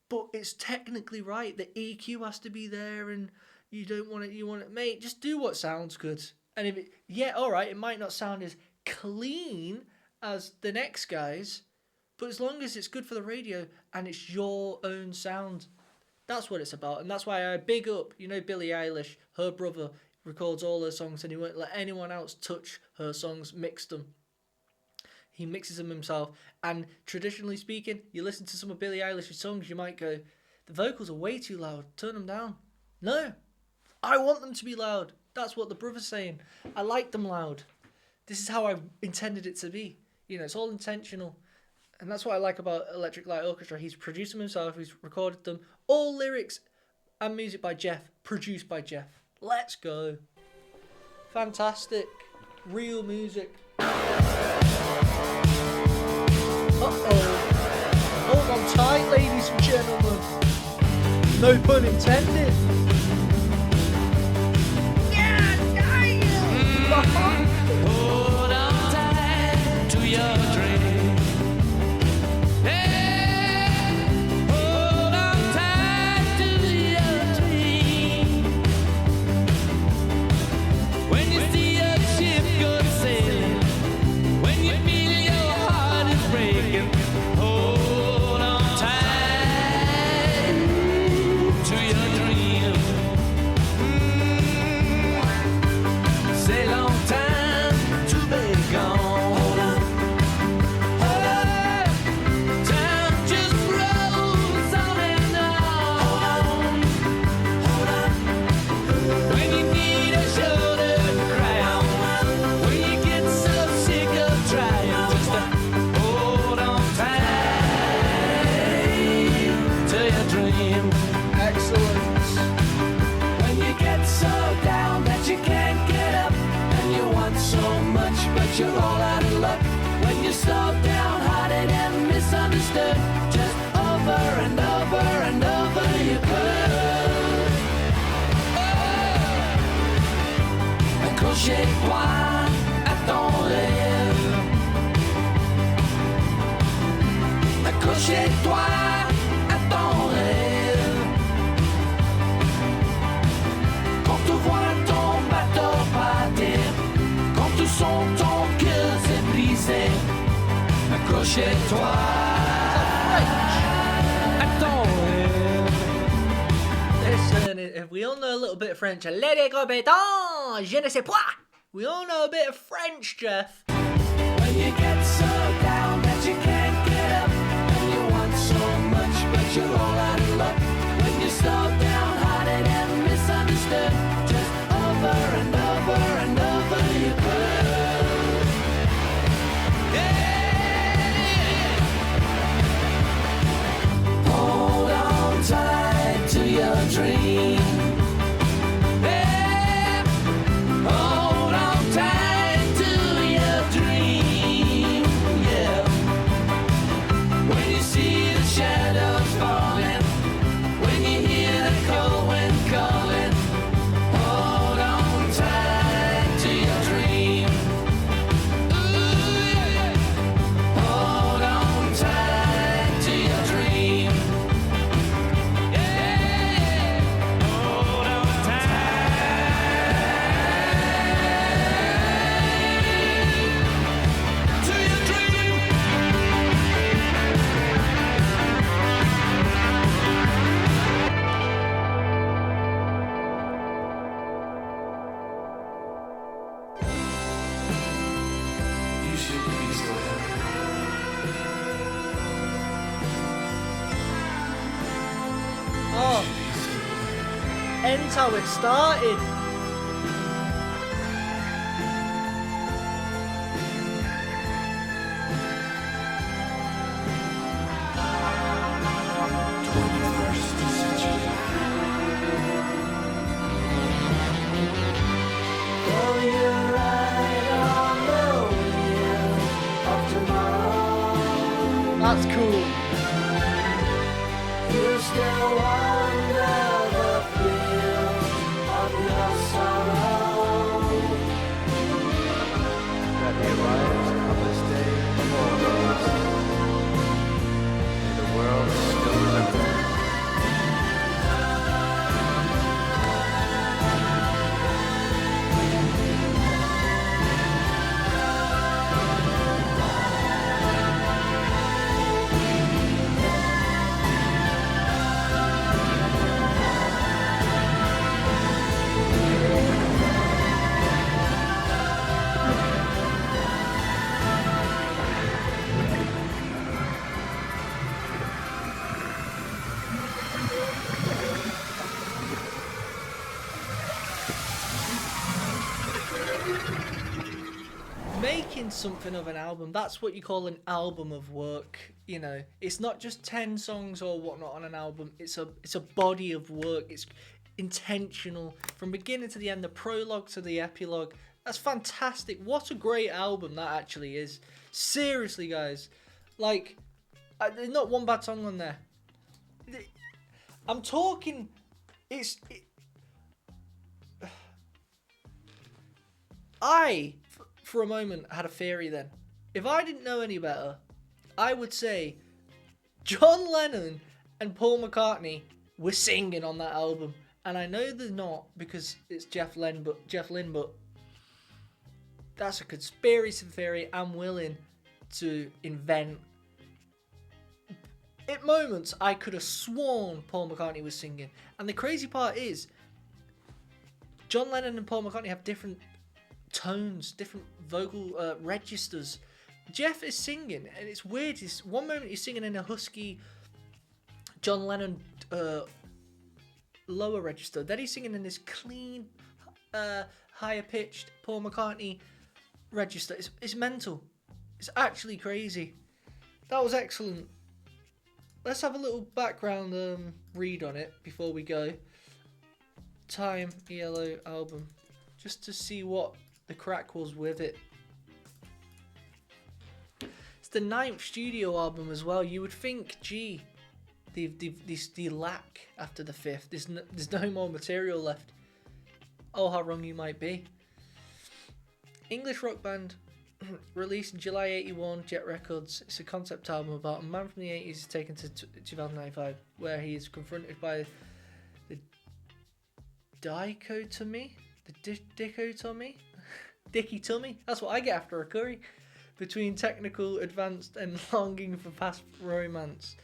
but it's technically right. The EQ has to be there and you don't want it, you want it, mate, just do what sounds good. And if it, yeah, all right, it might not sound as clean as the next guy's, but as long as it's good for the radio and it's your own sound, that's what it's about. And that's why I big up, you know, Billie Eilish, her brother records all her songs and he won't let anyone else touch her songs, mix them. He mixes them himself. And traditionally speaking, you listen to some of Billie Eilish's songs, you might go, the vocals are way too loud, turn them down. No, I want them to be loud. That's what the brother's saying. I like them loud. This is how I intended it to be. You know, it's all intentional. And that's what I like about Electric Light Orchestra. He's produced them himself, he's recorded them. All lyrics and music by Jeff, produced by Jeff. Let's go. Fantastic. Real music. Uh-oh. Hold on tight, ladies and gentlemen. No pun intended. Hold on tight to your dream. Hey, hold on tight to your dream. When you see a ship go sailing, when you feel your heart is breaking, hold on tight to your dream. your dream. Excellent. When you get so down that you can't get up, and you want so much but you're all out of luck. When you're so downhearted and misunderstood, just over and over and over you could. Accroche-toi à ton rêve. Accroche-toi à ton rêve. Quand tu vois ton bateau partir, quand tu sens ton cœur s'est brisé, accroche-toi à ton rêve. Listen, if we all know a little bit of French, let it go béton, je ne sais pas. We all know a bit of French, Jeff. When you get so down that you can't get up, and you want so much but you're all out of luck. When you're so downhearted and misunderstood, just over and over and over you could. Yeah. Hold on tight to your dream. Yeah. Hold on tight to your dream. Yeah. When you see the shadows falling, when you hear the cold wind calling, hold on tight to your dream. Ooh, yeah. Hold on tight to your dream. Yeah. Hold on tight to your dream. You should be so happy. Oh, ends how it started. Though you're right on the wheel of tomorrow, That's cool. you still wonder the feel of your sorrow. That he arrives on this day of all days. May the world still remember. Making something of an album, that's what you call an album of work. You know, it's not just 10 songs or whatnot on an album, it's a body of work. It's intentional from beginning to the end, the prologue to the epilogue. That's fantastic. What a great album that actually is. Seriously, guys, like, there's not one bad song on there. I'm talking, for a moment, had a theory then. If I didn't know any better, I would say John Lennon and Paul McCartney were singing on that album. And I know they're not because it's Jeff Lynne, but that's a conspiracy theory I'm willing to invent. At moments, I could have sworn Paul McCartney was singing. And the crazy part is, John Lennon and Paul McCartney have different tones, different vocal registers. Jeff is singing, and it's weird. One moment he's singing in a husky John Lennon lower register, then he's singing in this clean, higher pitched Paul McCartney register. It's mental. It's actually crazy. That was excellent. let's have a little background read on it before we go. Time ELO album, just to see what the crack was with it. It's the 9th studio album as well. You would think, gee, they lack after the 5th. There's no more material left. Oh, how wrong you might be. English rock band, released in July 81, Jet Records. It's a concept album about a man from the 80s taken to 2095, where he is confronted by the dichotomy, Dicky Tummy. That's what I get after a curry. Between technical, advanced, and longing for past romance.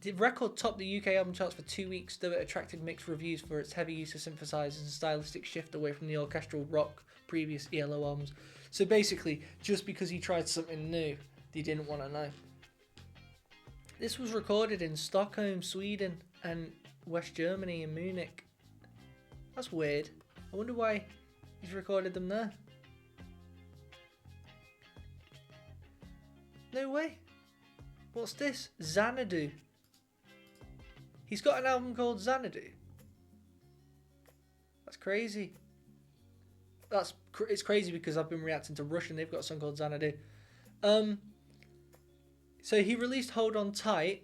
The record topped the UK album charts for 2 weeks, though it attracted mixed reviews for its heavy use of synthesizers and stylistic shift away from the orchestral rock previous ELO albums. So basically, just because he tried something new, they didn't want to know. This was recorded in Stockholm, Sweden, and West Germany in Munich. That's weird. I wonder why he's recorded them there. No way. What's this? Xanadu. He's got an album called Xanadu. That's crazy. It's crazy because I've been reacting to Rush and they've got a song called Xanadu. So he released Hold On Tight,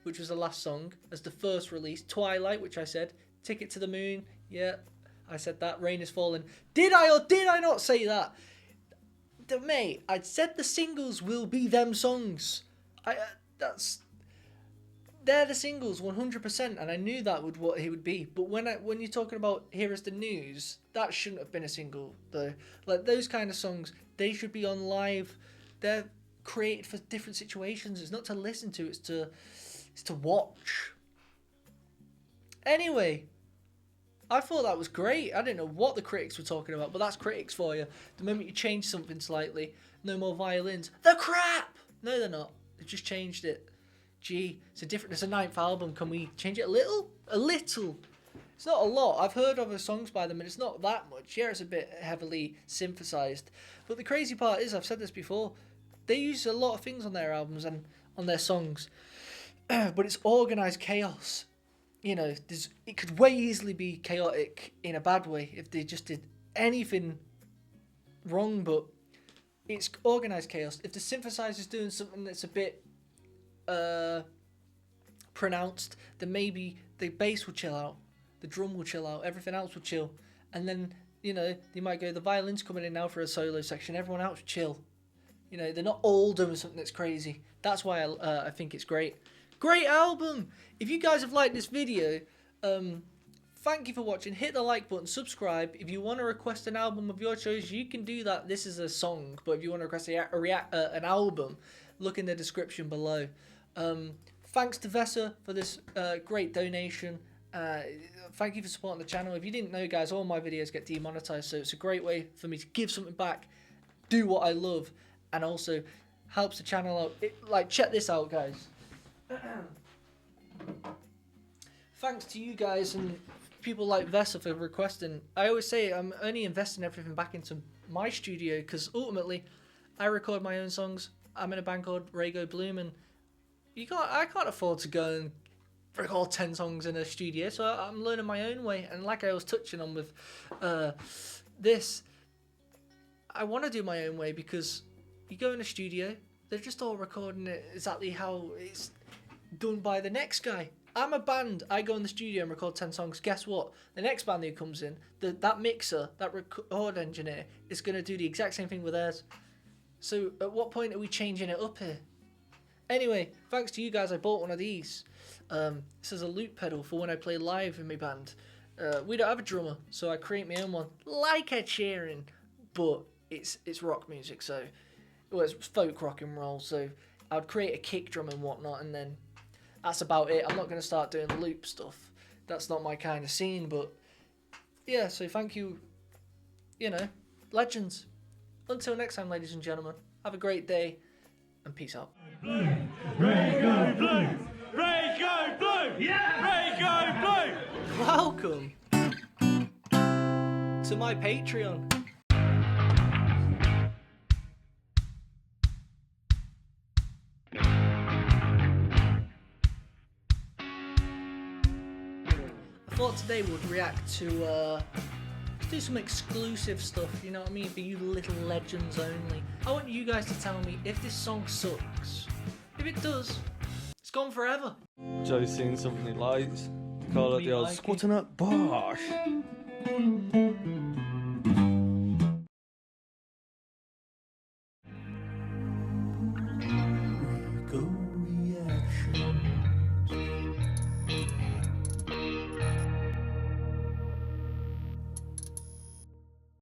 which was the last song, as the first release. Twilight, which I said. Ticket to the Moon. Yeah, I said that. Rain Is Falling. Did I or did I not say that? Mate, I said the singles will be them songs. They're the singles 100%, and I knew that would what he would be. But when you're talking about Here Is the News, that shouldn't have been a single though. Like those kind of songs, they should be on live. They're created for different situations. It's not to listen to, it's to watch. Anyway, I thought that was great. I didn't know what the critics were talking about, but that's critics for you. The moment you change something slightly, no more violins. They're crap! No, they're not. They've just changed it. Gee, it's a 9th album. Can we change it a little? A little. It's not a lot. I've heard other songs by them, and it's not that much. Yeah, it's a bit heavily synthesized. But the crazy part is, I've said this before, they use a lot of things on their albums and on their songs. But it's organized chaos. You know, it could way easily be chaotic in a bad way if they just did anything wrong, but it's organized chaos. If the synthesizer's doing something that's a bit pronounced, then maybe the bass will chill out, the drum will chill out, everything else will chill, and then, you know, they might go, the violin's coming in now for a solo section, everyone else will chill. You know, they're not all doing something that's crazy. That's why I think it's great. Great album! If you guys have liked this video, thank you for watching. Hit the like button, subscribe. If you want to request an album of your choice, you can do that. This is a song, but if you want to request an album, look in the description below. Thanks to Vesa for this great donation. Thank you for supporting the channel. If you didn't know, guys, all my videos get demonetized, so it's a great way for me to give something back, do what I love, and also helps the channel out. Check this out, guys. Thanks to you guys and people like Vesa for requesting. I always say I'm only investing everything back into my studio because ultimately I record my own songs. I'm in a band called Raygo Bloom, and I can't afford to go and record 10 songs in a studio, so I'm learning my own way. And like I was touching on with this, I want to do my own way because you go in a studio, they're just all recording it exactly how it's done by the next guy. I'm a band, I go in the studio and record 10 songs. Guess what? The next band who comes in, that mixer, that record engineer, is going to do the exact same thing with theirs. So at what point are we changing it up here? Anyway, thanks to you guys, I bought one of these. This is a loop pedal for when I play live in my band. We don't have a drummer, so I create my own one, like Ed Sheeran, but it's rock music, so it's folk rock and roll. So I'd create a kick drum and whatnot, and then that's about it. I'm not going to start doing loop stuff. That's not my kind of scene, but yeah, so thank you, you know, legends. Until next time, ladies and gentlemen, have a great day, and peace out. Raygo Blue! Raygo Blue! Yeah! Raygo Blue! Welcome to my Patreon. I thought today we'd react to, let's do some exclusive stuff, you know what I mean, for you little legends only. I want you guys to tell me if this song sucks. If it does, it's gone forever. Joe's seen something he likes. Call it Me the old like it. squatting up bosh.